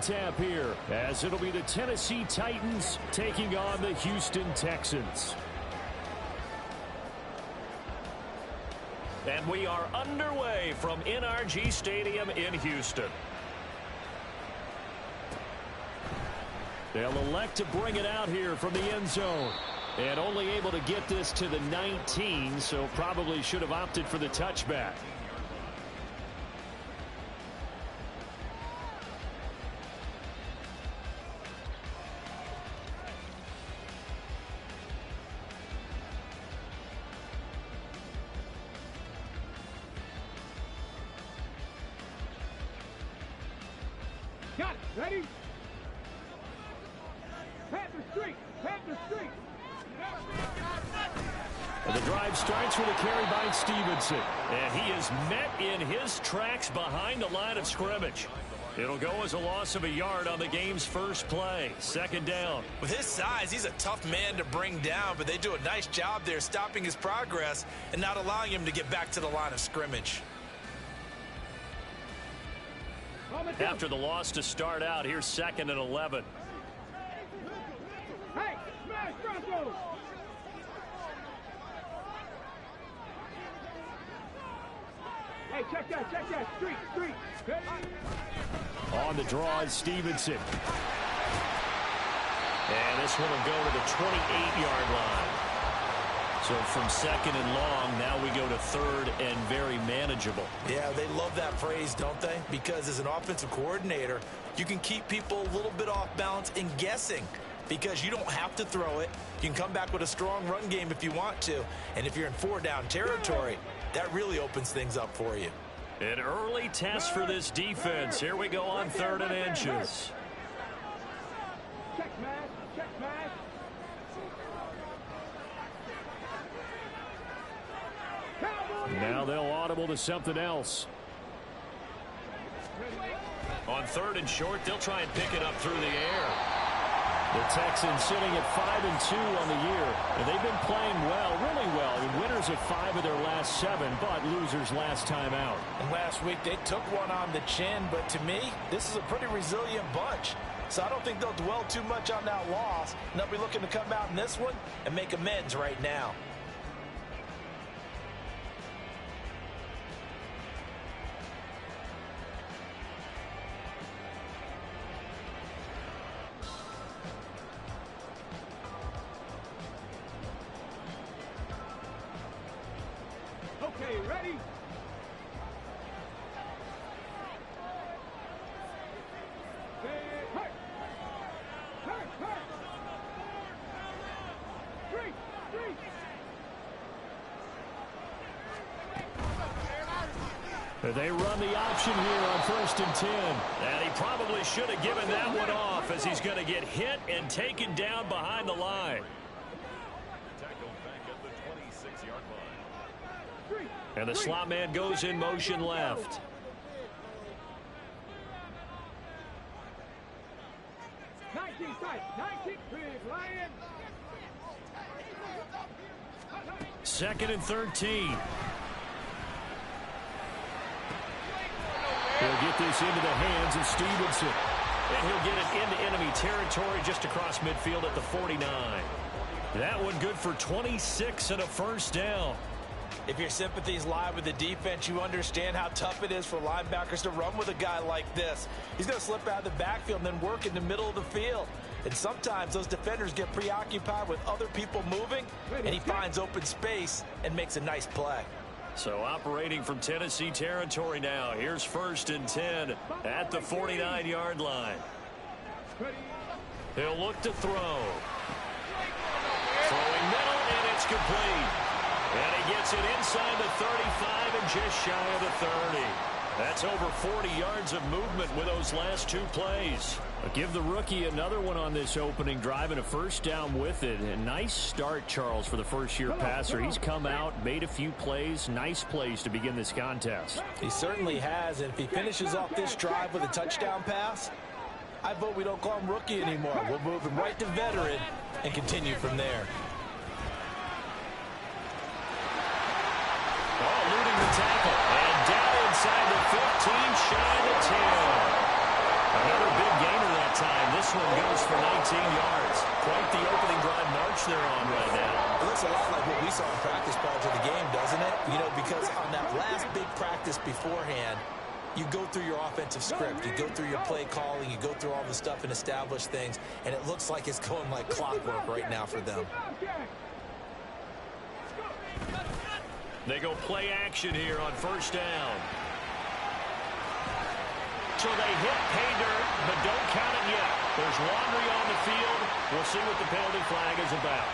tap here, as it'll be the Tennessee Titans taking on the Houston Texans. And we are underway from NRG Stadium in Houston. They'll elect to bring it out here from the end zone. And only able to get this to the 19, so probably should have opted for the touchback. Got it. Ready? Panther Street. Panther Street. And the drive starts with a carry by Stevenson. And he is met in his tracks behind the line of scrimmage. It'll go as a loss of a yard on the game's first play. Second down. With his size, he's a tough man to bring down, but they do a nice job there stopping his progress and not allowing him to get back to the line of scrimmage. After the loss to start out, here's 2nd and 11. Hey, smash Broncos! Hey, check that, street. Hey. On the draw is Stevenson. And this one will go to the 28-yard line. So from 2nd and long, now we go to 3rd and very manageable. Yeah, they love that phrase, don't they? Because as an offensive coordinator, you can keep people a little bit off balance and guessing because you don't have to throw it. You can come back with a strong run game if you want to. And if you're in 4-down territory, that really opens things up for you. An early test for this defense. Here we go on 3rd and inches. Check match. Now they'll audible to something else. On 3rd and short, they'll try and pick it up through the air. The Texans sitting at 5-2 on the year. And they've been playing well, really well. And winners of 5 of their last 7, but losers last time out. And last week they took one on the chin, but to me, this is a pretty resilient bunch. So I don't think they'll dwell too much on that loss. And they'll be looking to come out in this one and make amends right now. Okay, ready? Hey! Street! They run the option here on 1st and 10. And he probably should have given that one off as he's going to get hit and taken down behind the line. And the slot man goes in motion left. Second and 13. He'll get this into the hands of Stevenson. And he'll get it into enemy territory just across midfield at the 49. That one good for 26 and a first down. If your sympathies lie with the defense, you understand how tough it is for linebackers to run with a guy like this. He's going to slip out of the backfield and then work in the middle of the field. And sometimes those defenders get preoccupied with other people moving, and he finds open space and makes a nice play. So operating from Tennessee territory now. Here's 1st and 10 at the 49-yard line. He'll look to throw. Throwing middle, and it's complete. And he gets it inside the 35 and just shy of the 30. That's over 40 yards of movement with those last 2 plays. Give the rookie another one on this opening drive and a first down with it. A nice start, Charles, for the first-year passer. He's come out, made a few plays, nice plays to begin this contest. He certainly has, and if he finishes off this drive with a touchdown pass, I vote we don't call him rookie anymore. We'll move him right to veteran and continue from there. Eluding the tackle, and down inside the 15, shy of the 10. Another big gainer this one goes for 19 yards. Quite the opening drive march they're on right now. It looks a lot like what we saw in practice prior to the game, doesn't it? You know, because on that last big practice beforehand, you go through your offensive script. You go through your play calling. You go through all the stuff and establish things. And it looks like it's going like clockwork right now for them. They go play action here on first down. So they hit pay dirt, but don't count it yet. There's laundry on the field. We'll see what the penalty flag is about.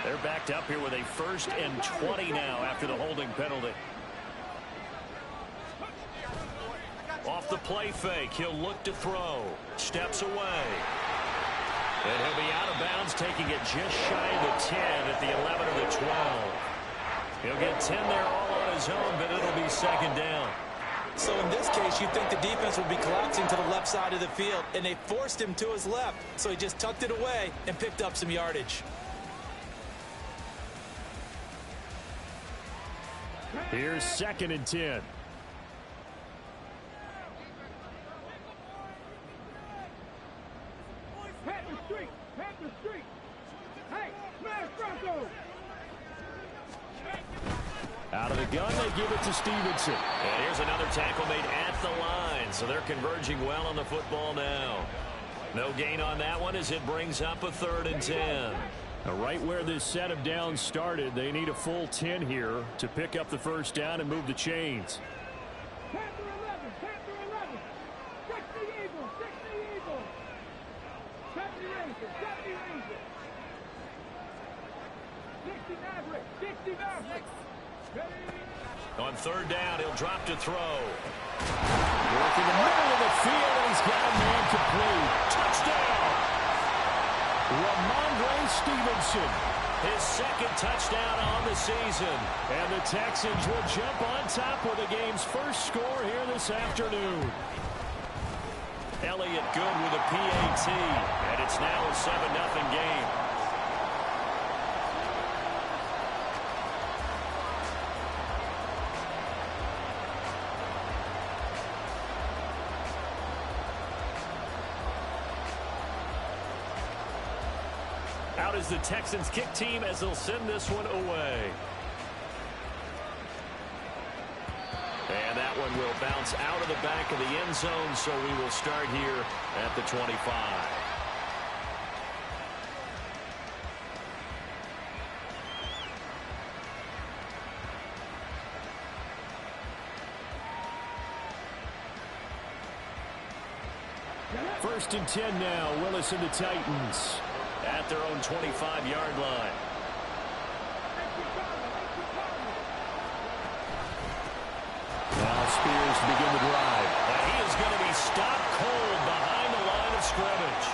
They're backed up here with a 1st and 20 now after the holding penalty. Off the play fake, he'll look to throw. Steps away. And he'll be out of bounds, taking it just shy of the 10 at the 11 or the 12. He'll get 10 there all on his own, but it'll be 2nd down. So in this case, you'd think the defense would be collapsing to the left side of the field, and they forced him to his left. So he just tucked it away and picked up some yardage. Here's 2nd and 10. Head the street. Hey, smash Bronco. Out of the gun, they give it to Stevenson. And here's another tackle made at the line, so they're converging well on the football now. No gain on that one as it brings up a 3rd and 10. Now, right where this set of downs started, they need a full 10 here to pick up the 1st down and move the chains. 10 through 11. 60 Eagles. 70 Rangers. 60 Mavericks. 60 Mavericks. On 3rd down, he'll drop to throw. Work in the middle of the field, and he's got a man complete. Touchdown! Ramondre Stevenson. His 2nd touchdown on the season. And the Texans will jump on top with the game's first score here this afternoon. Elliott good with a PAT, and it's now a 7-0 game. Out is the Texans kick team as they'll send this one away. And that one will bounce out of the back of the end zone, so we will start here at the 25. First and 10 now. Willis and the Titans at their own 25-yard line. Now Spears to begin the drive. And he is going to be stopped cold behind the line of scrimmage.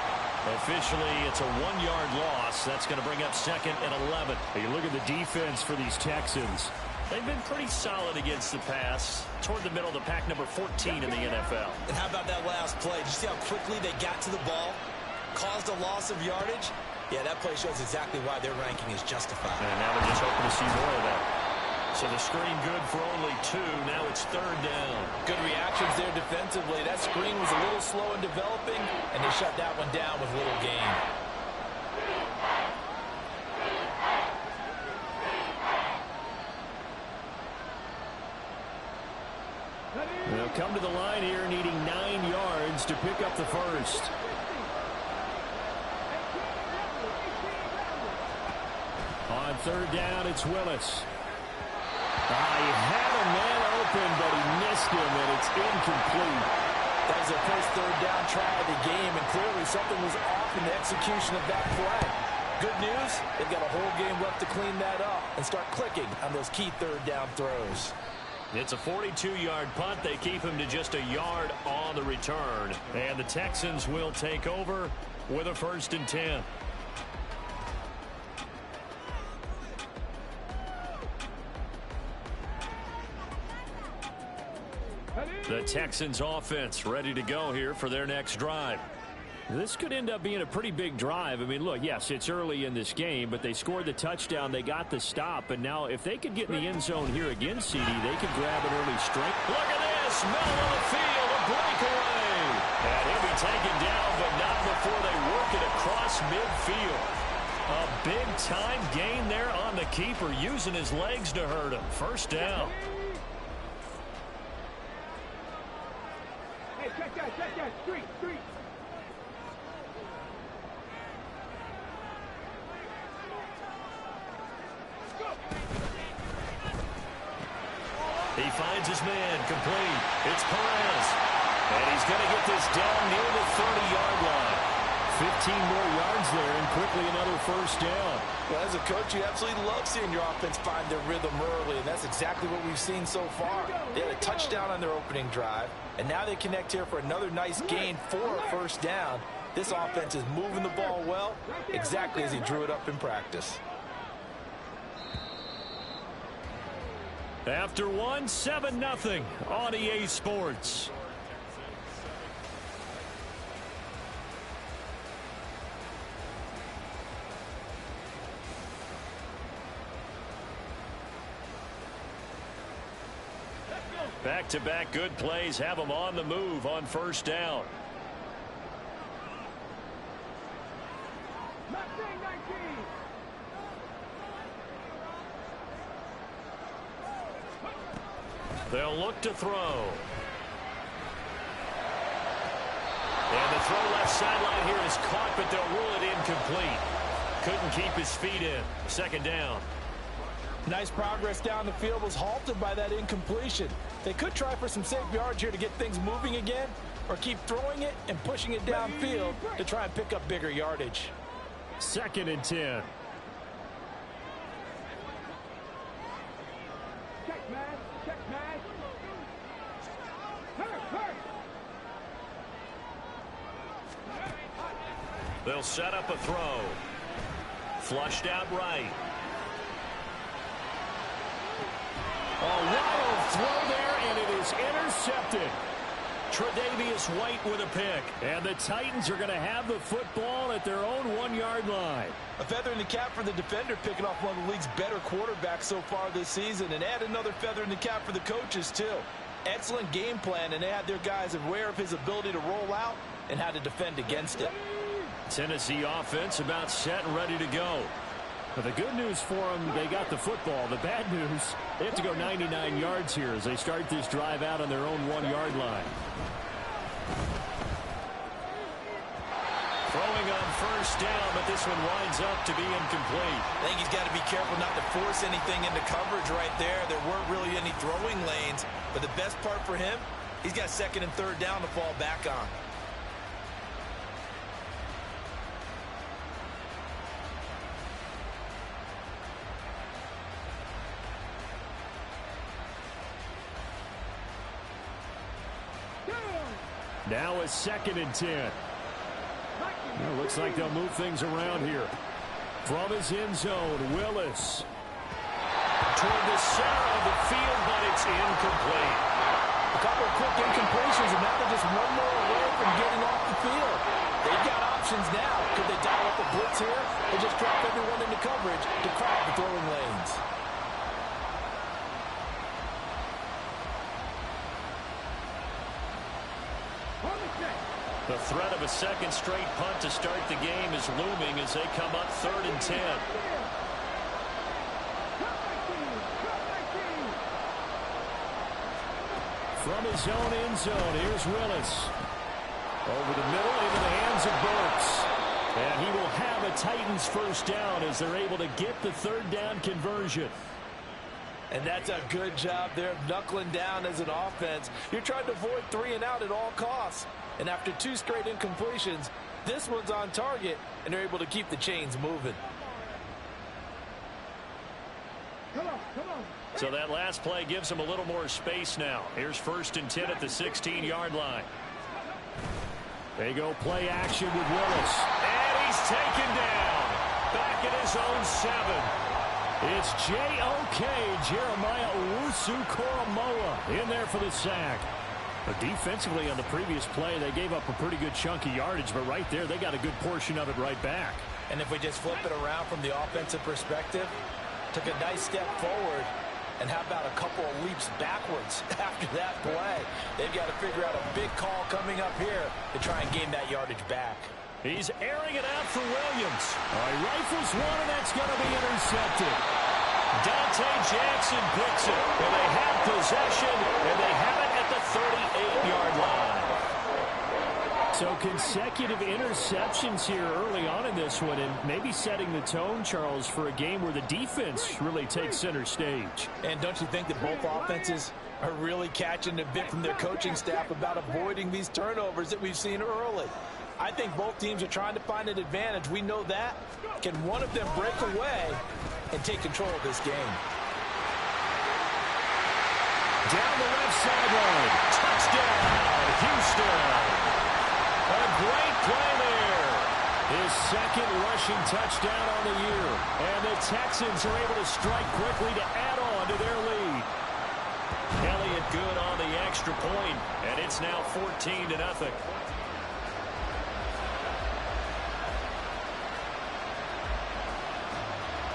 Officially, it's a 1-yard loss. That's going to bring up 2nd and 11. Hey, look at the defense for these Texans. They've been pretty solid against the pass. Toward the middle of the pack, number 14 in the NFL. And how about that last play? Did you see how quickly they got to the ball? Caused a loss of yardage? Yeah, that play shows exactly why their ranking is justified. And now they're just hoping to see more of that. So the screen good for only 2. Now it's 3rd down. Good reactions there defensively. That screen was a little slow in developing, and they shut that one down with little gain. They'll come to the line here needing 9 yards to pick up the first. On 3rd down, it's Willis. He had a man open, but he missed him, and it's incomplete. That was their first 3rd down try of the game, and clearly something was off in the execution of that play. Good news, they've got a whole game left to clean that up and start clicking on those key 3rd down throws. It's a 42-yard punt. They keep him to just a yard on the return. And the Texans will take over with a 1st and 10. The Texans offense ready to go here for their next drive. This could end up being a pretty big drive. I mean, look, yes, it's early in this game, but they scored the touchdown. They got the stop. And now if they could get in the end zone here again, CD, they could grab an early strike. Look at this. Middle of the field, a breakaway. And he'll be taken down, but not before they work it across midfield. A big-time gain there on the keeper, using his legs to hurt him. First down. Hey, check that. Street. He finds his man, complete. It's Perez. And he's going to get this down near the 30-yard line. 15 more yards there, and quickly another first down. Well, as a coach, you absolutely love seeing your offense find their rhythm early, and that's exactly what we've seen so far. They had a touchdown on their opening drive, and now they connect here for another nice gain for a first down. This offense is moving the ball well, exactly as he drew it up in practice. After one, 7-0 on EA Sports. Back-to-back good plays have them on the move on first down. They'll look to throw. And the throw left sideline here is caught, but they'll rule it incomplete. Couldn't keep his feet in. Second down. Nice progress down the field was halted by that incompletion. They could try for some safe yards here to get things moving again, or keep throwing it and pushing it downfield to try and pick up bigger yardage. 2nd and 10. Check, man. Hurt. They'll set up a throw. Flushed out right. A wild throw there, and it is intercepted. Tre'Davious White with a pick. And the Titans are going to have the football at their own 1-yard line. A feather in the cap for the defender, picking off one of the league's better quarterbacks so far this season, and add another feather in the cap for the coaches, too. Excellent game plan, and they had their guys aware of his ability to roll out and how to defend against it. Tennessee offense about set and ready to go. But the good news for them, they got the football. The bad news, they have to go 99 yards here as they start this drive out on their own 1-yard line. Throwing on first down, but this one winds up to be incomplete. I think he's got to be careful not to force anything into coverage right there. There weren't really any throwing lanes, but the best part for him, he's got 2nd and 3rd down to fall back on. Now it's 2nd and 10. Well, looks like they'll move things around here. From his end zone, Willis. Toward the center of the field, but it's incomplete. A couple of quick incompletions, and now they're just one more away from getting off the field. They've got options now. Could they dial up a blitz here or just drop everyone into coverage to crowd the throwing lanes? The threat of a second straight punt to start the game is looming as they come up 3rd and 10. From his own end zone, here's Willis. Over the middle into the hands of Burks. And he will have a Titans first down as they're able to get the 3rd down conversion. And that's a good job there of knuckling down as an offense. You're trying to avoid 3 and out at all costs. And after 2 straight incompletions, this one's on target, and they're able to keep the chains moving. Come on. So that last play gives them a little more space now. Here's 1st and 10 at the 16-yard line. They go play action with Willis. And he's taken down. Back at his own 7. It's J.O.K. Jeremiah Owusu-Koramoah in there for the sack. But defensively on the previous play, they gave up a pretty good chunk of yardage, but right there, they got a good portion of it right back. And if we just flip it around from the offensive perspective, took a nice step forward, And how about a couple of leaps backwards after that play? They've got to figure out a big call coming up here to try and gain that yardage back. He's airing it out for Williams. He rifles one, and that's going to be intercepted. Dante Jackson picks it, and they have possession, and they have it at the 38-yard line. So consecutive interceptions here early on in this one, and maybe setting the tone, Charles, for a game where the defense really takes center stage. And don't you think that both offenses are really catching a bit from their coaching staff about avoiding these turnovers that we've seen early? I think both teams are trying to find an advantage. We know that. Can one of them break away and take control of this game? Down the left sideline. Touchdown, Houston. A great play there. His second rushing touchdown on the year. And the Texans are able to strike quickly to add on to their lead. Elliott good on the extra point, and it's now 14-0.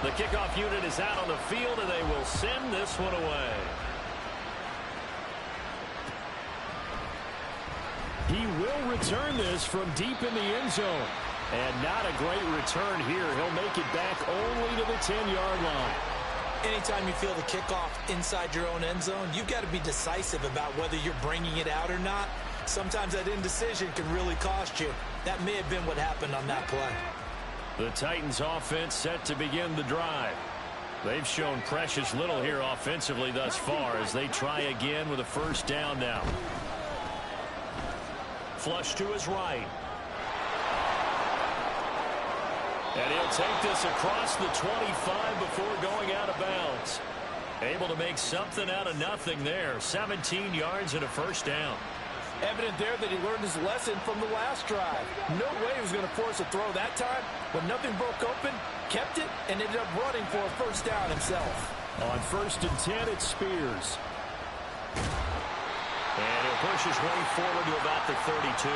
The kickoff unit is out on the field, and they will send this one away. He will return this from deep in the end zone. And not a great return here. He'll make it back only to the 10-yard line. Anytime you feel the kickoff inside your own end zone, you've got to be decisive about whether you're bringing it out or not. Sometimes that indecision can really cost you. That may have been what happened on that play. The Titans offense set to begin the drive. They've shown precious little here offensively thus far as they try again with a first down now. Flush to his right. And he'll take this across the 25 before going out of bounds. Able to make something out of nothing there. 17 yards and a first down. Evident there that he learned his lesson from the last drive. No way he was going to force a throw that time. When nothing broke open, kept it, and ended up running for a first down himself. On 1st and 10, it's Spears. And he'll push his way forward to about the 32.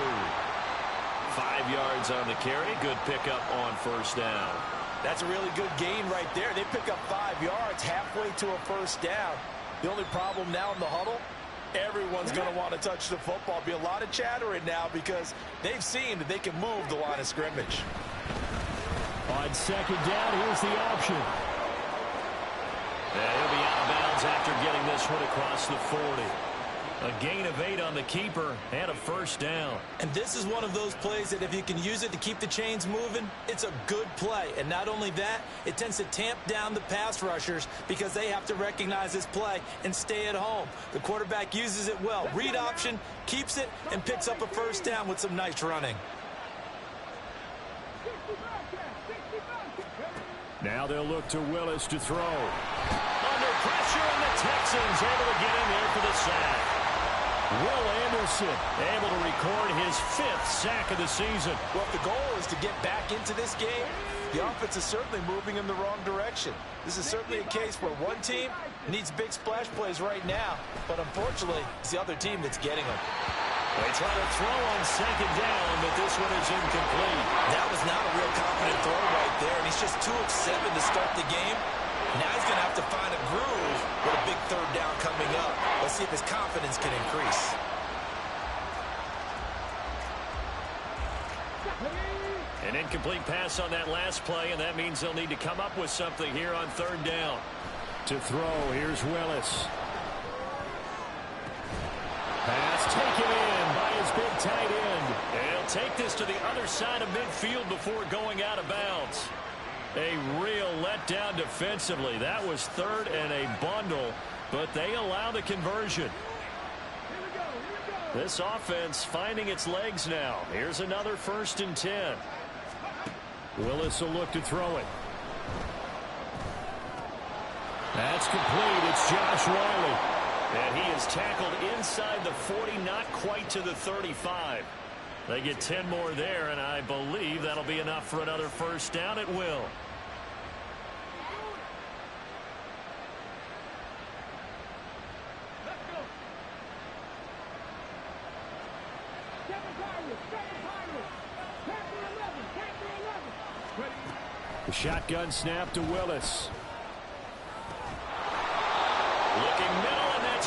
5 yards on the carry. Good pickup on first down. That's a really good gain right there. They pick up 5 yards halfway to a first down. The only problem now in the huddle, everyone's going to want to touch the football. Be a lot of chattering now because they've seen that they can move the line of scrimmage. On second down, here's the option. And he'll be out of bounds after getting this one across the 40. A gain of 8 on the keeper and a first down. And this is one of those plays that if you can use it to keep the chains moving, it's a good play. And not only that, it tends to tamp down the pass rushers because they have to recognize this play and stay at home. The quarterback uses it well. Read option, keeps it, and picks up a first down with some nice running. Now they'll look to Willis to throw. Under pressure, and the Texans able to get in there for the sack. Will Anderson able to record his 5th sack of the season. Well, if the goal is to get back into this game, the offense is certainly moving in the wrong direction. This is certainly a case where one team needs big splash plays right now, but unfortunately, it's the other team that's getting them. They try to throw on second down, but this one is incomplete. That was not a real confident throw right there, and he's just 2 of 7 to start the game. Now he's going to have to find a groove with a big third down coming up. Let's see if his confidence can increase. An incomplete pass on that last play, and that means they'll need to come up with something here on third down. To throw, here's Willis. Pass taken in by his big tight end. And he'll take this to the other side of midfield before going out of bounds. A real letdown defensively. That was 3rd and a bundle, but they allow the conversion. This offense finding its legs now. Here's another 1st and 10. Willis will look to throw it. That's complete. It's Josh Riley. And he is tackled inside the 40, not quite to the 35. They get 10 more there, and I believe that'll be enough for another first down. It will. The shotgun snap to Willis.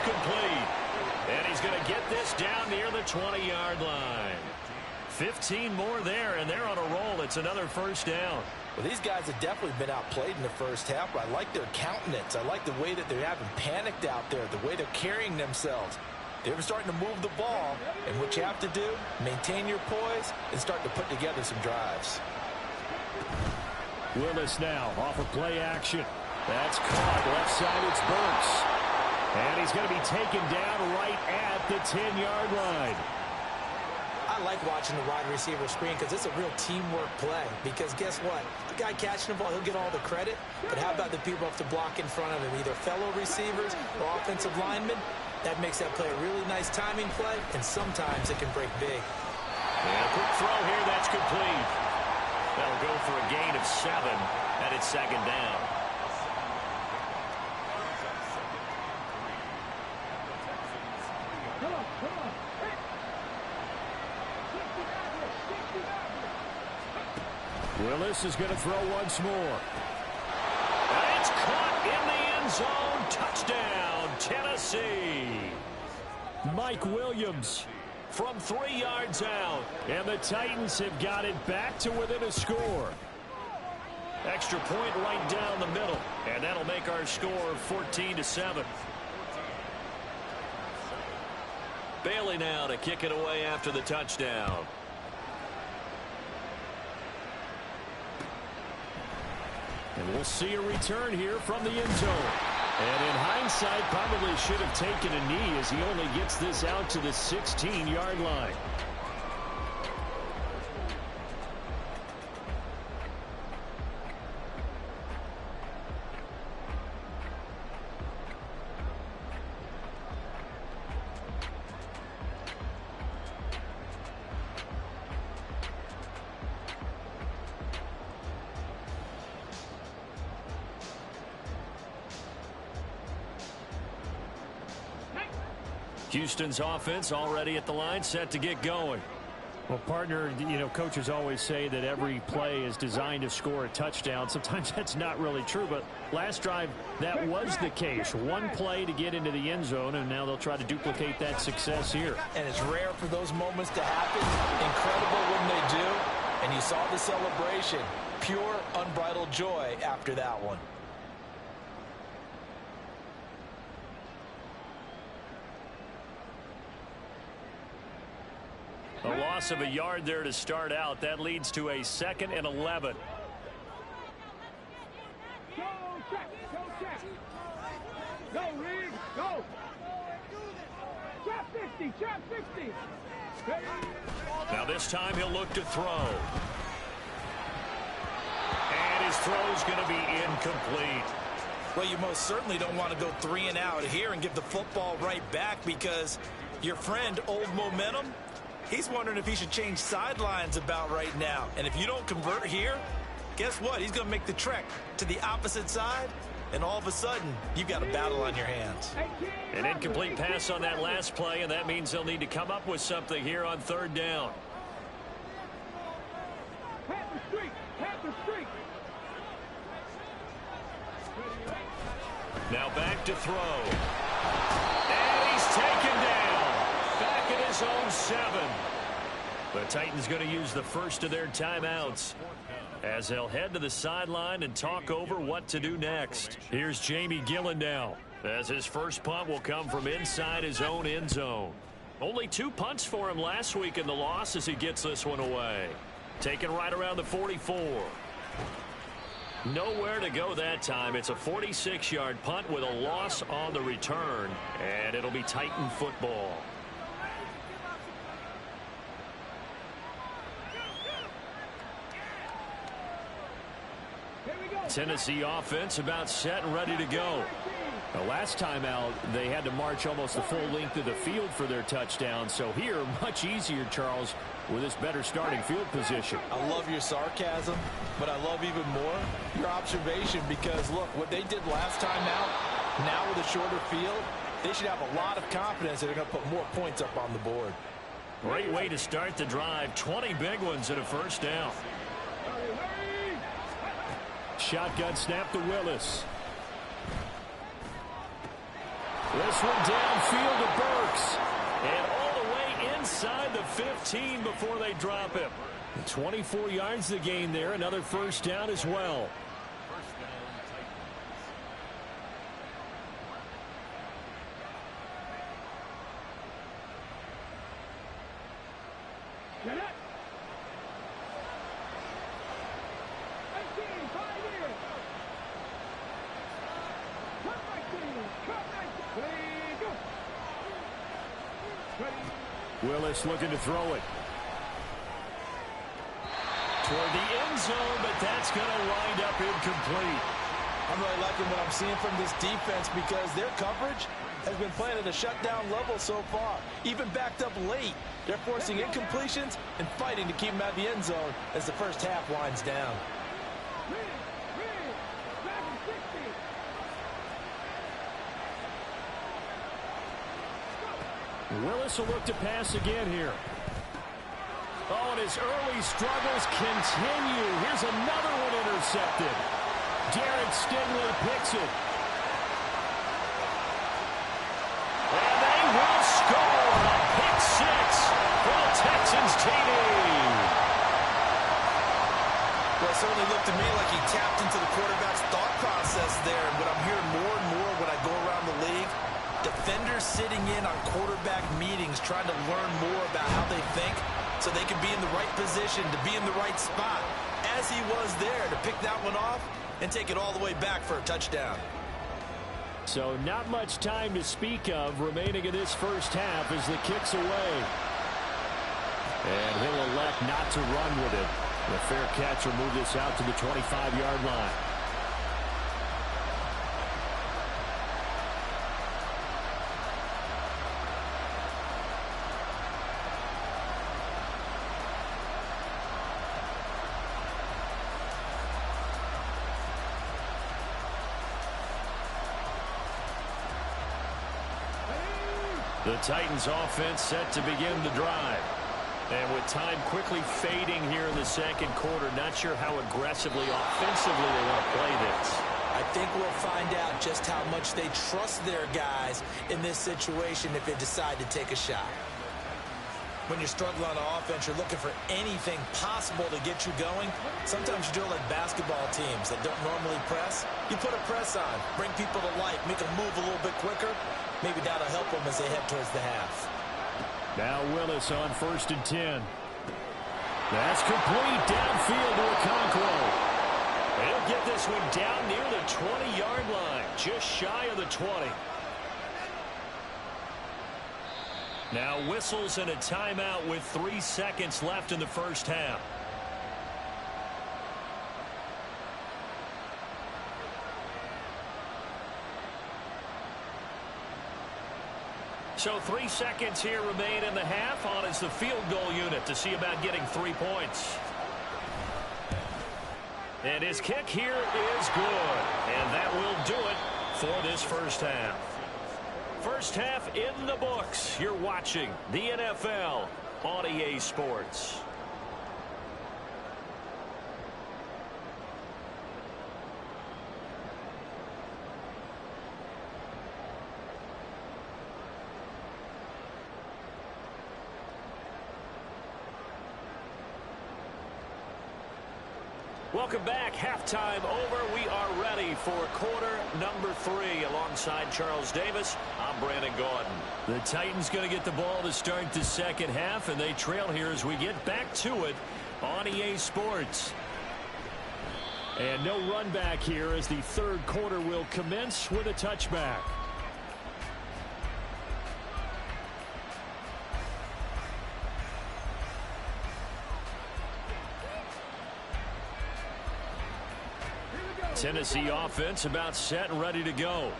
complete. And he's going to get this down near the 20-yard line. 15 more there, and they're on a roll. It's another first down. Well, these guys have definitely been outplayed in the first half, but I like their countenance. I like the way that they haven't panicked out there, the way they're carrying themselves. They're starting to move the ball, and what you have to do, maintain your poise and start to put together some drives. Willis now off of play action. That's caught. Left side, it's Burks. And he's going to be taken down right at the 10-yard line. I like watching the wide receiver screen because it's a real teamwork play. Because guess what? The guy catching the ball, he'll get all the credit. But how about the people who have to block in front of him, either fellow receivers or offensive linemen? That makes that play a really nice timing play, and sometimes it can break big. And a quick throw here, that's complete. That'll go for a gain of 7, and it's second down. Come on, come on. Willis is going to throw once more. And it's caught in the end zone. Touchdown, Tennessee. Mike Williams From 3 yards out. and the Titans have got it back to within a score. Extra point right down the middle. And that'll make our score 14-7. Bailey now to kick it away after the touchdown. And we'll see a return here from the end zone. And in hindsight, probably should have taken a knee as he only gets this out to the 16-yard line. Houston's offense already at the line, set to get going. Well, partner, you know, coaches always say that every play is designed to score a touchdown. Sometimes that's not really true, but last drive, that was the case. One play to get into the end zone, and now they'll try to duplicate that success here. And it's rare for those moments to happen. Incredible when they do. And you saw the celebration. Pure, unbridled joy after that one. A loss of a yard there to start out. That leads to a 2nd and 11. Go check, go check. Go, Reed, go. Trap 50, trap 50. Now this time he'll look to throw. And his throw's going to be incomplete. Well, you most certainly don't want to go 3 and out here and give the football right back because your friend, Old Momentum, he's wondering if he should change sidelines about right now. And if you don't convert here, guess what? He's going to make the trek to the opposite side, and all of a sudden, you've got a battle on your hands. An incomplete pass on that last play, and that means they'll need to come up with something here on 3rd down. Panther streak, Panther streak. Now back to throw. And he's taken down. Back at his own 7. The Titans going to use the first of their timeouts as they'll head to the sideline and talk over what to do next. Here's Jamie Gillen now, as his first punt will come from inside his own end zone. Only 2 punts for him last week in the loss as he gets this one away. Taken right around the 44. Nowhere to go that time. It's a 46-yard punt with a loss on the return, and it'll be Titan football. Tennessee offense about set and ready to go. The last time out, they had to march almost the full length of the field for their touchdown. So here, much easier, Charles, with this better starting field position. I love your sarcasm, but I love even more your observation because, look, what they did last time out, now with a shorter field, they should have a lot of confidence that they're going to put more points up on the board. Great way to start the drive. 20 big ones and a first down. Shotgun snap to Willis. This one downfield to Burks. And all the way inside the 15 before they drop him. 24 yards to gain there. Another first down as well. Get it. 18, 5 here. Cut 19, cut 19. Ready, go. Ready. Willis looking to throw it. Toward the end zone, but that's going to wind up incomplete. I'm really liking what I'm seeing from this defense because their coverage has been playing at a shutdown level so far. Even backed up late, they're forcing incompletions and fighting to keep them out of the end zone as the first half winds down. Back in 60. Willis will look to pass again here. Oh, and his early struggles continue. Here's another one intercepted. Darren Stingley picks it. And they will score a pick six for the Texans TD. Well, it certainly looked to me like he tapped into the quarterback's thought process there. And what I'm hearing more and more when I go around the league, defenders sitting in on quarterback meetings trying to learn more about how they think so they can be in the right position, to be in the right spot, as he was there to pick that one off and take it all the way back for a touchdown. So not much time to speak of remaining in this first half as the kick's away. And he'll elect not to run with it. The fair catch will move this out to the 25-yard line. The Titans offense set to begin the drive. And with time quickly fading here in the second quarter, not sure how aggressively offensively they want to play this. I think we'll find out just how much they trust their guys in this situation if they decide to take a shot. When you're struggling on offense, you're looking for anything possible to get you going. Sometimes you do it like basketball teams that don't normally press. You put a press on, bring people to life, make them move a little bit quicker. Maybe that'll help them as they head towards the half. Now Willis on 1st and 10. That's complete downfield to Okonkwo. He'll get this one down near the 20-yard line, just shy of the 20. Now whistles and a timeout with 3 seconds left in the first half. So 3 seconds here remain in the half. On is the field goal unit to see about getting 3 points. And his kick here is good. And that will do it for this first half. First half in the books. You're watching the NFL on EA Sports. Welcome back. Halftime over. We are ready for quarter number 3. Alongside Charles Davis, I'm Brandon Gaudin. The Titans going to get the ball to start the second half, and they trail here as we get back to it on EA Sports. And no run back here as the third quarter will commence with a touchback. Tennessee offense about set and ready to go.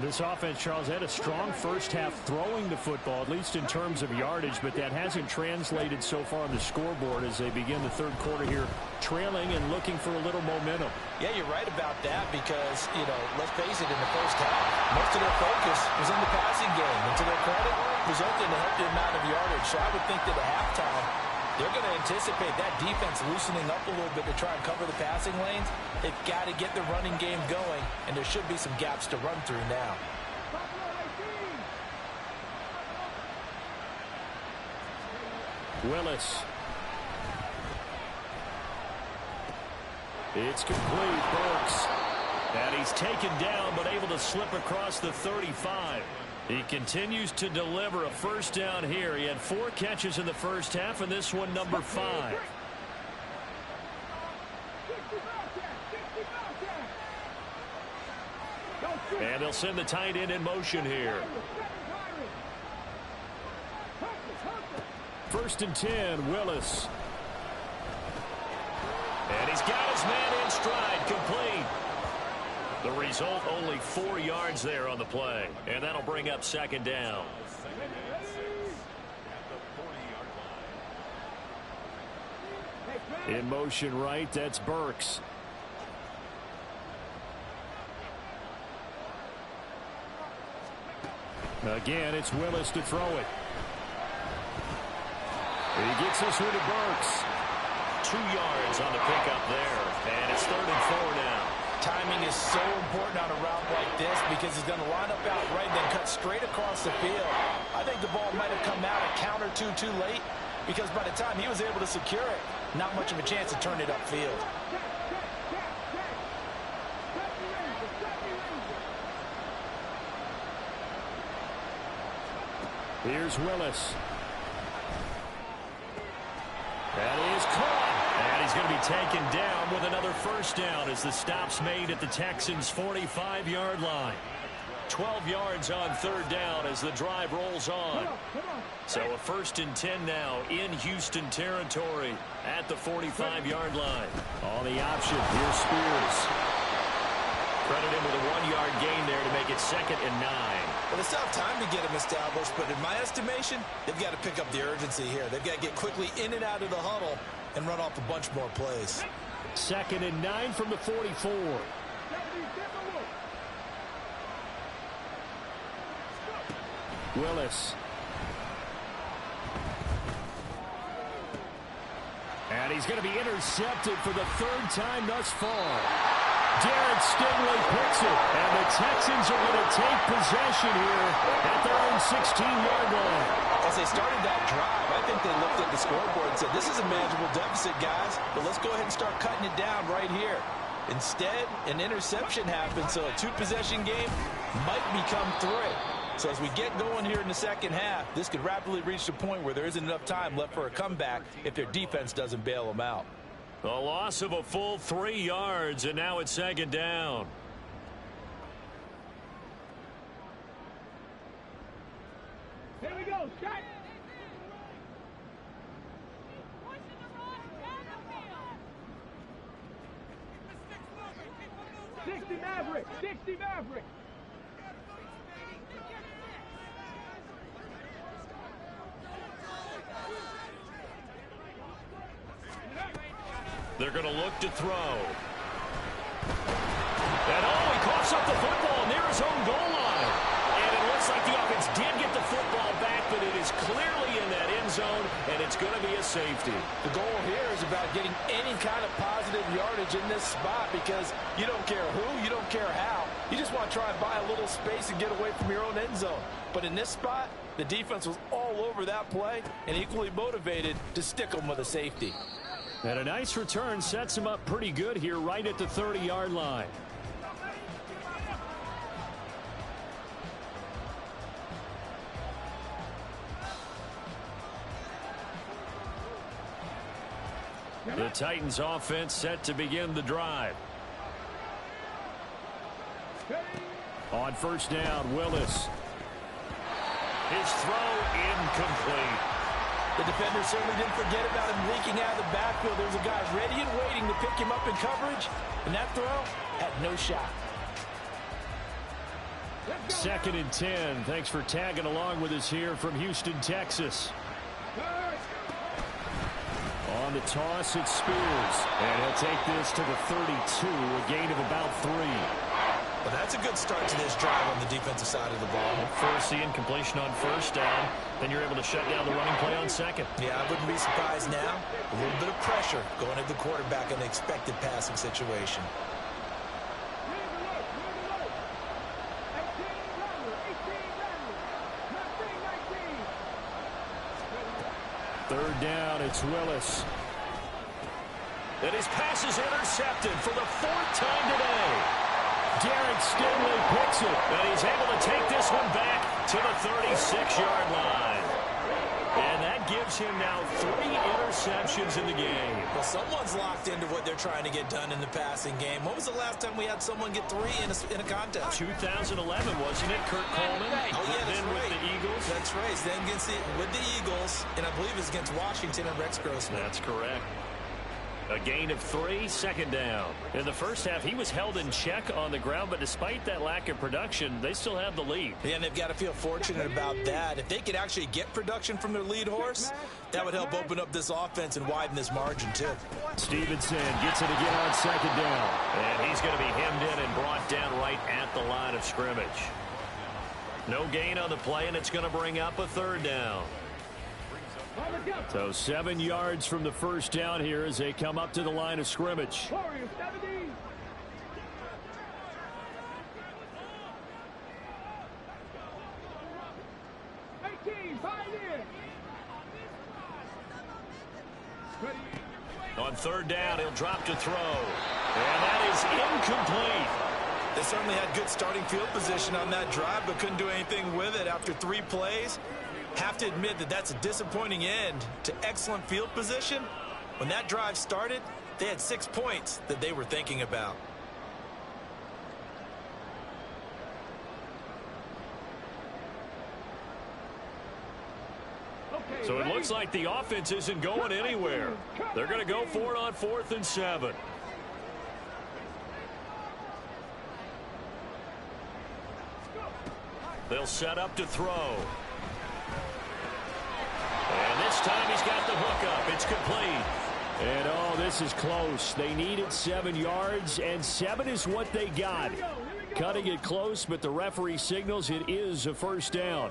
This offense, Charles, had a strong first half throwing the football, at least in terms of yardage, but that hasn't translated so far on the scoreboard as they begin the third quarter here, trailing and looking for a little momentum. Yeah, you're right about that because, you know, let's face it, in the first half, most of their focus was in the passing game. And to their credit, resulted in a healthy amount of yardage. So I would think that at halftime, they're going to anticipate that defense loosening up a little bit to try and cover the passing lanes. They've got to get the running game going, and there should be some gaps to run through now. Willis. It's complete. Burks. And he's taken down but able to slip across the 35. He continues to deliver a first down here. He had 4 catches in the first half, and this one number 5. And they'll send the tight end in motion here. 1st and 10, Willis. And he's got his man in stride, complete. The result, only 4 yards there on the play. And that'll bring up 2nd down. In motion right, that's Burks. Again, it's Willis to throw it. He gets this one to Burks. 2 yards on the pickup there. And it's 3rd and 4 now. Timing is so important on a route like this because he's going to line up out right, then cut straight across the field. I think the ball might have come out a count or two too late because by the time he was able to secure it, not much of a chance to turn it upfield. Here's Willis. That is caught. And he's going to be taken down with another first down as the stop's made at the Texans' 45-yard line. 12 yards on 3rd down as the drive rolls on. So a 1st and 10 now in Houston territory at the 45-yard line. On the option, here's Spears. Credit him with a 1-yard gain there to make it 2nd and 9. Well, it's not time to get him established, but in my estimation, they've got to pick up the urgency here. They've got to get quickly in and out of the huddle and run off a bunch more plays. 2nd and 9 from the 44. Willis. And he's going to be intercepted for the 3rd time thus far. Derek Stingley picks it, and the Texans are going to take possession here at their own 16-yard line. As they started that drive, I think they looked at the scoreboard and said, this is a manageable deficit, guys, but let's go ahead and start cutting it down right here. Instead, an interception happened, so a 2-possession game might become 3. So as we get going here in the second half, this could rapidly reach the point where there isn't enough time left for a comeback if their defense doesn't bail them out. A loss of a full 3 yards, and now it's 2nd down. Here we go, Scott. Maverick, 60 Maverick. They're going to look to throw. And he coughs up the football near his own goal line. And it looks like the offense did get the football back, but it is clearly in that end zone, and it's going to be a safety. The goal here is about getting any kind of positive yardage in this spot because you don't care who, you don't care how. You just want to try and buy a little space and get away from your own end zone. But in this spot, the defense was all over that play and equally motivated to stick them with a safety. And a nice return sets him up pretty good here right at the 30-yard line. The Titans offense set to begin the drive. On first down, Willis. His throw incomplete. The defender certainly didn't forget about him leaking out of the backfield. There was a guy ready and waiting to pick him up in coverage, and that throw had no shot. 2nd and 10. Thanks for tagging along with us here from Houston, Texas. On the toss, it's Spears. And he'll take this to the 32, a gain of about 3. Well, that's a good start to this drive on the defensive side of the ball. First, the incompletion on first down. Then you're able to shut down the running play on second. Yeah, I wouldn't be surprised now. A little bit of pressure going at the quarterback in an expected passing situation. down, it's Willis. And his pass is intercepted for the 4th time today. Derek Stingley picks it. And he's able to take this one back to the 36-yard line. And that gives him now 3 interceptions in the game. Well, someone's locked into what they're trying to get done in the passing game. When was the last time we had someone get 3 in a contest? 2011, wasn't it, Kurt Coleman? Oh, yeah, that's then right. with the Eagles. That's right. Then with the Eagles, and I believe it's against Washington and Rex Grossman. That's correct. A gain of 3, 2nd down. In the first half, he was held in check on the ground, but despite that lack of production, they still have the lead. Yeah, and they've got to feel fortunate about that. If they could actually get production from their lead horse, that would help open up this offense and widen this margin, too. Stevenson gets it again on 2nd down. And he's going to be hemmed in and brought down right at the line of scrimmage. No gain on the play, and it's going to bring up a 3rd down. So 7 yards from the first down here as they come up to the line of scrimmage. Warriors 70. On 3rd down, he'll drop to throw. And that is incomplete. They certainly had good starting field position on that drive, but couldn't do anything with it after 3 plays. Have to admit that that's a disappointing end to excellent field position. When that drive started, they had 6 points that they were thinking about. So it looks like the offense isn't going anywhere. They're going to go for it on 4th and 7. They'll set up to throw. And this time he's got the hook up. It's complete. And oh, this is close. They needed 7 yards, and 7 is what they got. Cutting it close, but the referee signals it is a 1st down.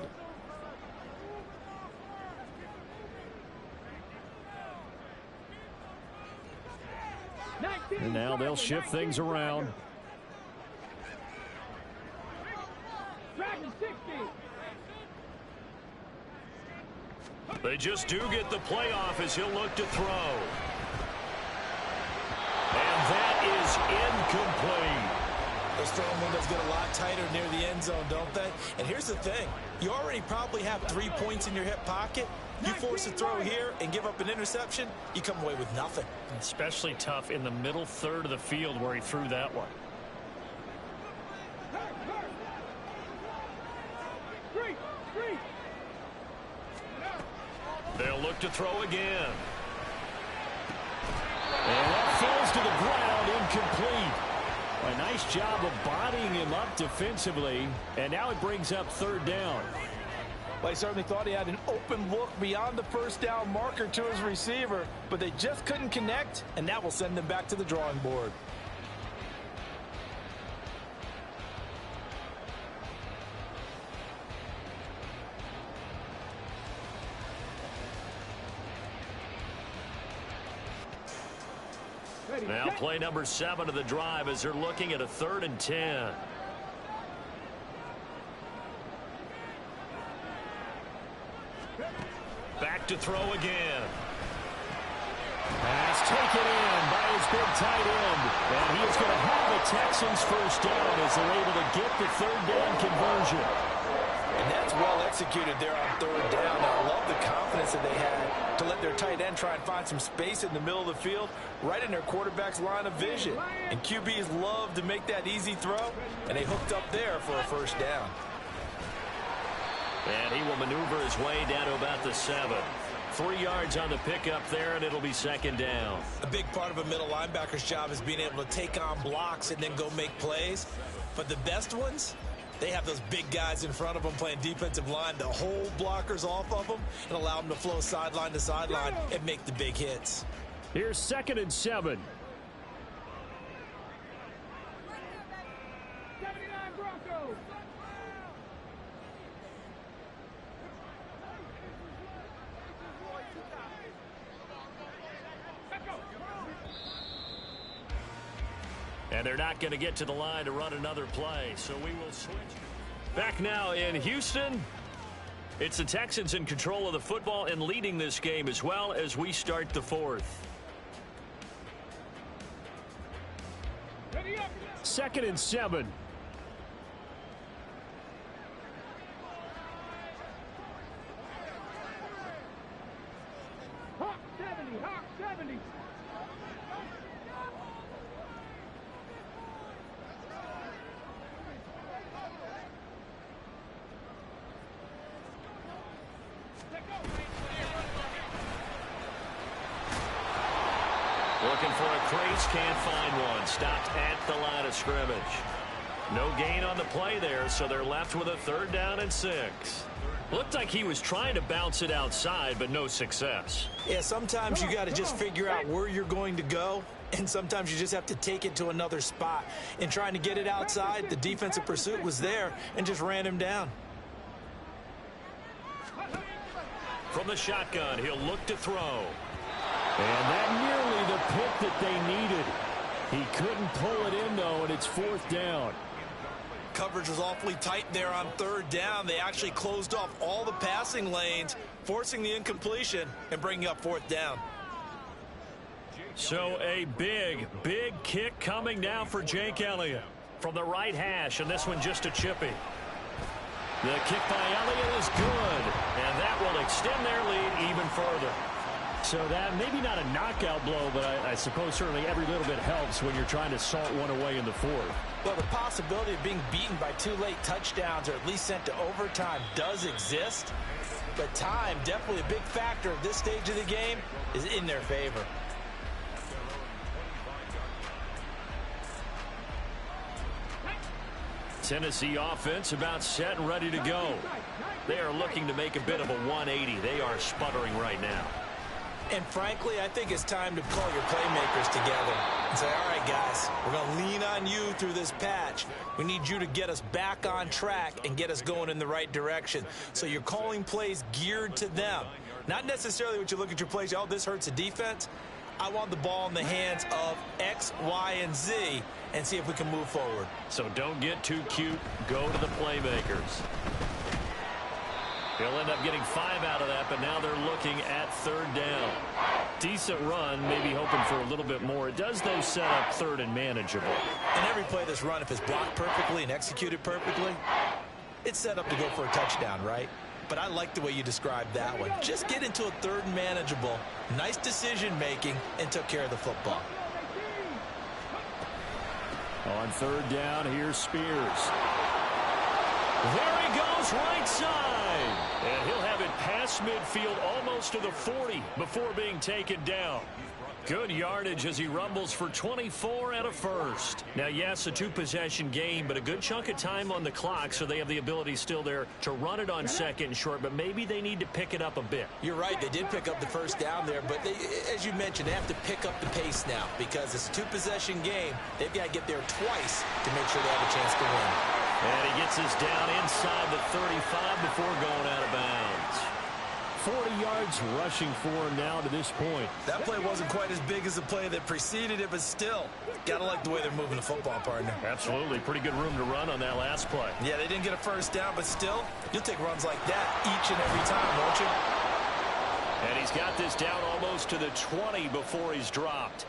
And now they'll shift things around. They just do get the playoff as he'll look to throw. And that is incomplete. Those throwing windows get a lot tighter near the end zone, don't they? And here's the thing. You already probably have 3 points in your hip pocket. You force a throw here and give up an interception, you come away with nothing. Especially tough in the middle 3rd of the field where he threw that one. They'll look to throw again. And that falls to the ground, incomplete. A nice job of bodying him up defensively, and now it brings up 3rd down. Well, he certainly thought he had an open look beyond the 1st down marker to his receiver, but they just couldn't connect, and that will send them back to the drawing board. Now play number 7 of the drive as they're looking at a 3rd and 10. Back to throw again. Pass taken in by his big tight end. And he is going to have the Texans 1st down as they're able to get the 3rd down conversion. And that's well executed there on 3rd down. I love the confidence that they had to let their tight end try and find some space in the middle of the field, right in their quarterback's line of vision. And QBs love to make that easy throw, and they hooked up there for a 1st down. And he will maneuver his way down to about the 7. 3 yards on the pickup there, and it'll be 2nd down. A big part of a middle linebacker's job is being able to take on blocks and then go make plays. But the best ones, they have those big guys in front of them playing defensive line to hold blockers off of them and allow them to flow sideline to sideline and make the big hits. Here's 2nd and 7. And they're not going to get to the line to run another play, so we will switch. Back now in Houston. It's the Texans in control of the football and leading this game as well as we start the fourth. 2nd and 7. Hawk 70, Hawk 70. Looking for a crease, can't find one. Stopped at the line of scrimmage. No gain on the play there, so they're left with a 3rd down and 6. Looked like he was trying to bounce it outside, but no success. Yeah, sometimes you got to just figure out where you're going to go, and sometimes you just have to take it to another spot. In trying to get it outside, the defensive pursuit was there and just ran him down. From the shotgun, he'll look to throw. And that nearly the pick that they needed. He couldn't pull it in, though, and it's 4th down. Coverage was awfully tight there on 3rd down. They actually closed off all the passing lanes, forcing the incompletion and bringing up 4th down. So a big kick coming now for Jake Elliott from the right hash, and this one just a chippy. The kick by Elliott is good, and that will extend their lead even further. So that maybe not a knockout blow, but I suppose certainly every little bit helps when you're trying to salt one away in the 4th. Well, the possibility of being beaten by 2 late touchdowns or at least sent to overtime does exist. But time, definitely a big factor at this stage of the game, is in their favor. Tennessee offense about set and ready to go. They are looking to make a bit of a 180. They are sputtering right now. And frankly, I think it's time to call your playmakers together and say, all right, guys, we're going to lean on you through this patch. We need you to get us back on track and get us going in the right direction. So you're calling plays geared to them. Not necessarily what you look at your plays, oh, this hurts the defense. I want the ball in the hands of X, Y, and Z and see if we can move forward. So don't get too cute. Go to the playmakers. He'll end up getting 5 out of that, but now they're looking at 3rd down. Decent run, maybe hoping for a little bit more. It does, though, set up 3rd and manageable. And every play that's run, if it's blocked perfectly and executed perfectly, it's set up to go for a touchdown, right? But I like the way you described that one. Just get into a 3rd and manageable, nice decision-making, and took care of the football. On 3rd down, here's Spears. There he goes, right side. And he'll have it past midfield almost to the 40 before being taken down. Good yardage as he rumbles for 24 and a first. Now, yes, a 2-possession game, but a good chunk of time on the clock, so they have the ability still there to run it on 2nd and short, but maybe they need to pick it up a bit. You're right. They did pick up the 1st down there, but they, as you mentioned, they have to pick up the pace now because it's a 2-possession game. They've got to get there twice to make sure they have a chance to win. And he gets us down inside the 35 before going out of bounds. 40 yards rushing for him now to this point. That play wasn't quite as big as the play that preceded it, but still, gotta like the way they're moving the football, partner. Absolutely. Pretty good room to run on that last play. Yeah, they didn't get a 1st down, but still, you'll take runs like that each and every time, won't you? And he's got this down almost to the 20 before he's dropped.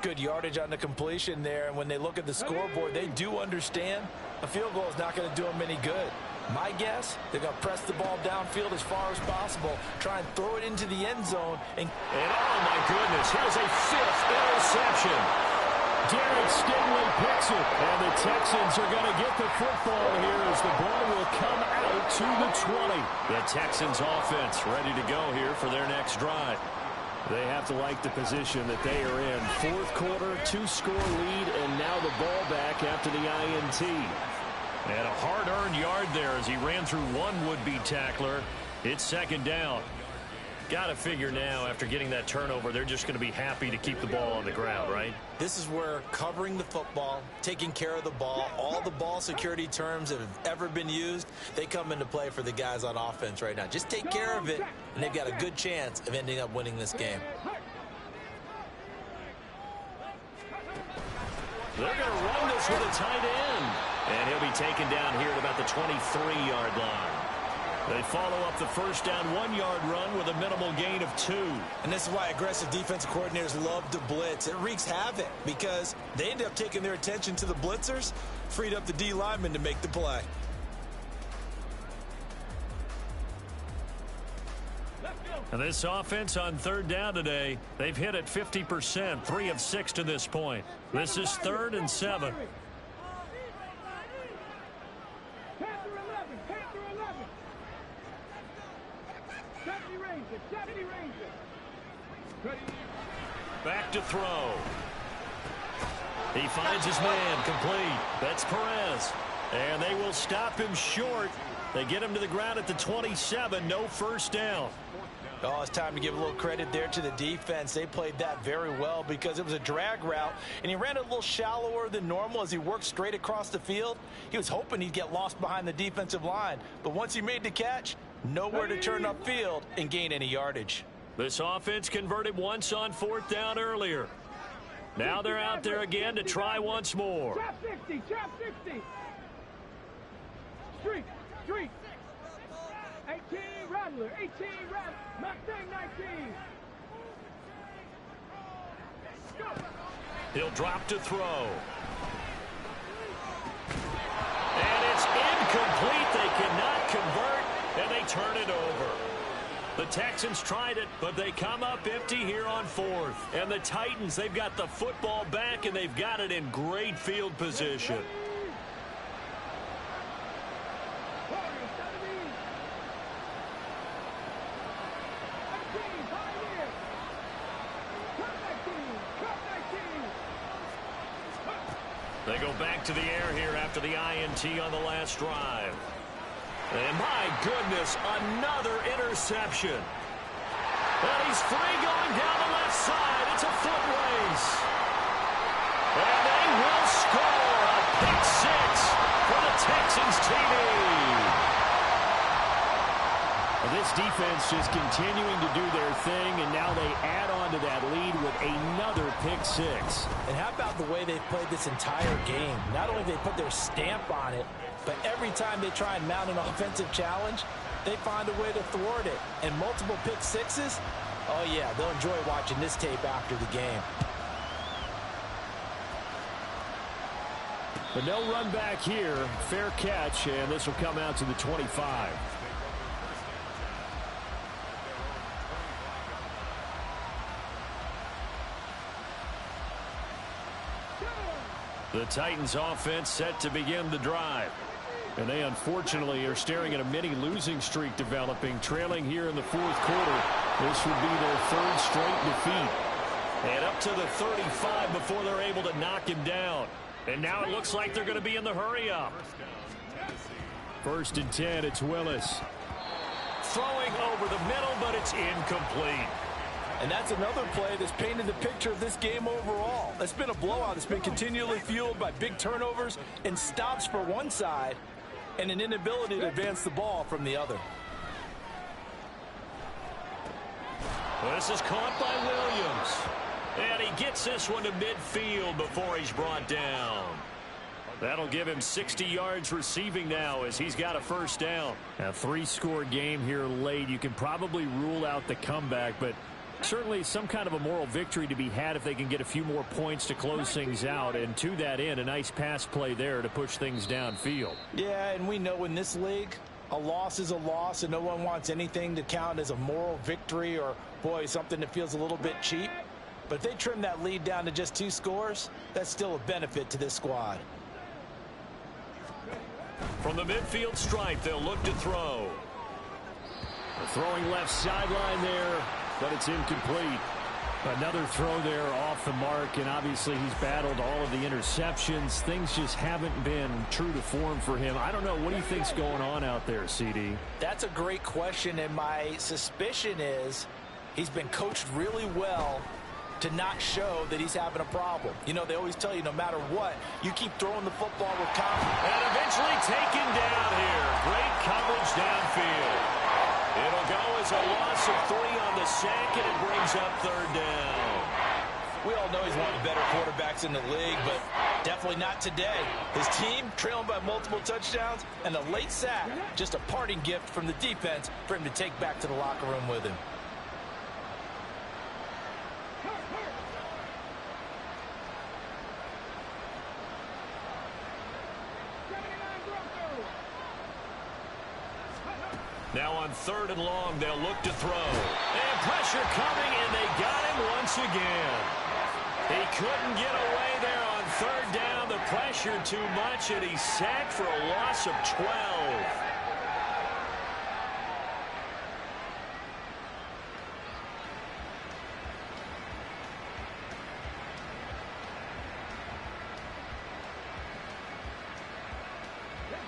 Good yardage on the completion there, and when they look at the scoreboard, they do understand a field goal is not going to do them any good. My guess, they're going to press the ball downfield as far as possible, try and throw it into the end zone. And oh, my goodness, here's a 5th interception. Derek Stingley picks it, and the Texans are going to get the football here as the ball will come out to the 20. The Texans offense ready to go here for their next drive. They have to like the position that they are in. 4th quarter, 2-score lead, and now the ball back after the INT. And a hard-earned yard there as he ran through one would-be tackler. It's 2nd down. Got to figure now, after getting that turnover, they're just going to be happy to keep the ball on the ground, right? This is where covering the football, taking care of the ball, all the ball security terms that have ever been used, they come into play for the guys on offense right now. Just take care of it, and they've got a good chance of ending up winning this game. They're going to run this with a tight end. And he'll be taken down here at about the 23-yard line. They follow up the first down 1-yard run with a minimal gain of 2. And this is why aggressive defensive coordinators love to blitz. It wreaks havoc because they end up taking their attention to the blitzers, freed up the D lineman to make the play. And this offense on third down today, they've hit it 50%, 3 of 6 to this point. This is 3rd and 7. Back to throw. He finds his man complete. That's Perez. And they will stop him short. They get him to the ground at the 27. No first down. Oh, it's time to give a little credit there to the defense. They played that very well because it was a drag route, and he ran it a little shallower than normal as he worked straight across the field. He was hoping he'd get lost behind the defensive line, but once he made the catch, nowhere to turn upfield and gain any yardage. This offense converted once on 4th down earlier. Now they're out there again to try once more. Trap 60, trap 60. Street, street. 18, Rattler, 18, Rattler. Mustang 19. Go. He'll drop to throw. And it's incomplete. They cannot convert, and they turn it over. The Texans tried it, but they come up empty here on 4th. And the Titans, they've got the football back, and they've got it in great field position. They go back to the air here after the INT on the last drive. And my goodness, another interception. And he's free going down the left side. It's a foot race. And they will score a pick 6 for the Texans TD. This defense just continuing to do their thing, and now they add on to that lead with another pick 6. And how about the way they've played this entire game? Not only have they put their stamp on it, but every time they try and mount an offensive challenge, they find a way to thwart it. And multiple pick 6s, oh yeah, they'll enjoy watching this tape after the game. But no run back here. Fair catch, and this will come out to the 25. The Titans offense set to begin the drive. And they unfortunately are staring at a mini losing streak developing, trailing here in the 4th quarter. This would be their 3rd straight defeat. And up to the 35 before they're able to knock him down. And now it looks like they're going to be in the hurry up. 1st and 10, it's Willis. Throwing over the middle, but it's incomplete. And that's another play that's painted the picture of this game overall. It's been a blowout. It's been continually fueled by big turnovers and stops for one side and an inability to advance the ball from the other. This is caught by Williams. And he gets this one to midfield before he's brought down. That'll give him 60 yards receiving now as he's got a first down. A 3-score game here late. You can probably rule out the comeback, but certainly some kind of a moral victory to be had if they can get a few more points to close things out. And to that end, a nice pass play there to push things downfield. Yeah, and we know in this league, a loss is a loss, and no one wants anything to count as a moral victory or, boy, something that feels a little bit cheap. But if they trim that lead down to just 2 scores, that's still a benefit to this squad. From the midfield stripe, they'll look to throw. The throwing left sideline there, but it's incomplete. Another throw there off the mark, and obviously he's battled all of the interceptions. Things just haven't been true to form for him. I don't know. What do you think's going on out there, CD? That's a great question, and my suspicion is he's been coached really well to not show that he's having a problem. You know, they always tell you no matter what, you keep throwing the football with confidence. And eventually taken down here. Great coverage downfield. It'll go as a loss of 3 on the sack, and it brings up 3rd down. We all know he's one of the better quarterbacks in the league, but Definitely not today. His team trailing by multiple touchdowns, and a late sack, just a parting gift from the defense for him to take back to the locker room with him. Now on 3rd and long, they'll look to throw. And pressure coming, and they got him once again. He couldn't get away there on 3rd down. The pressure too much, and he's sacked for a loss of 12.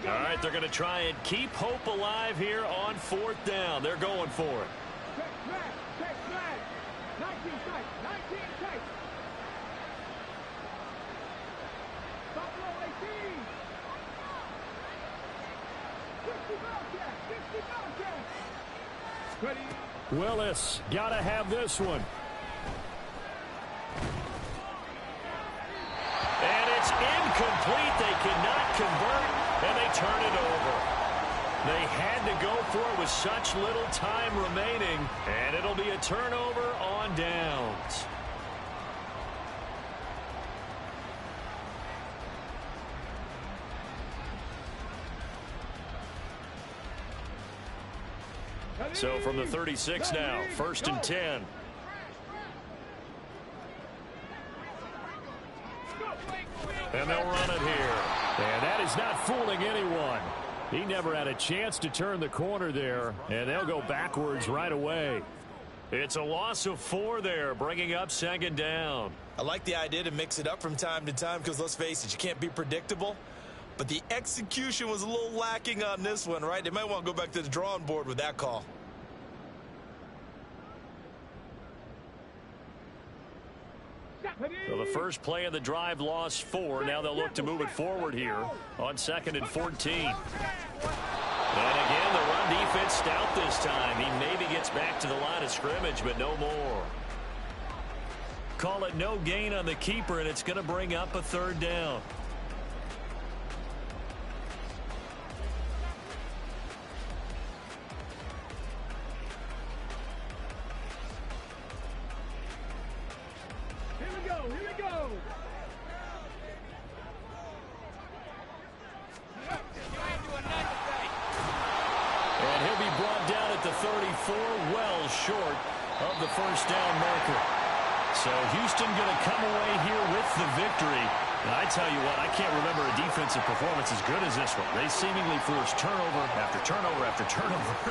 All right, they're going to try and keep hope alive here on 4th down. They're going for it. Check flag. 19 tight. 19 tight. Buffalo 18. 60 Bobcat. 60 Bobcat. Ready. Willis got to have this one. And it's incomplete. They cannot convert. And they turn it over. They had to go for it with such little time remaining. And it'll be a turnover on downs. So from the 36 now, 1st and 10. And they'll run it here. And that is not fooling anyone. He never had a chance to turn the corner there, and they'll go backwards right away. It's a loss of 4 there, bringing up 2nd down. I like the idea to mix it up from time to time because, let's face it, you can't be predictable. But the execution was a little lacking on this one, right? They might want to go back to the drawing board with that call. So the first play of the drive lost 4. Now they'll look to move it forward here on 2nd and 14. And again, the run defense stout this time. He maybe gets back to the line of scrimmage, but no more. Call it no gain on the keeper, and it's going to bring up a 3rd down. Well short of the 1st down marker. So Houston going to come away here with the victory. And I tell you what, I can't remember a defensive performance as good as this one. They seemingly forced turnover after turnover after turnover.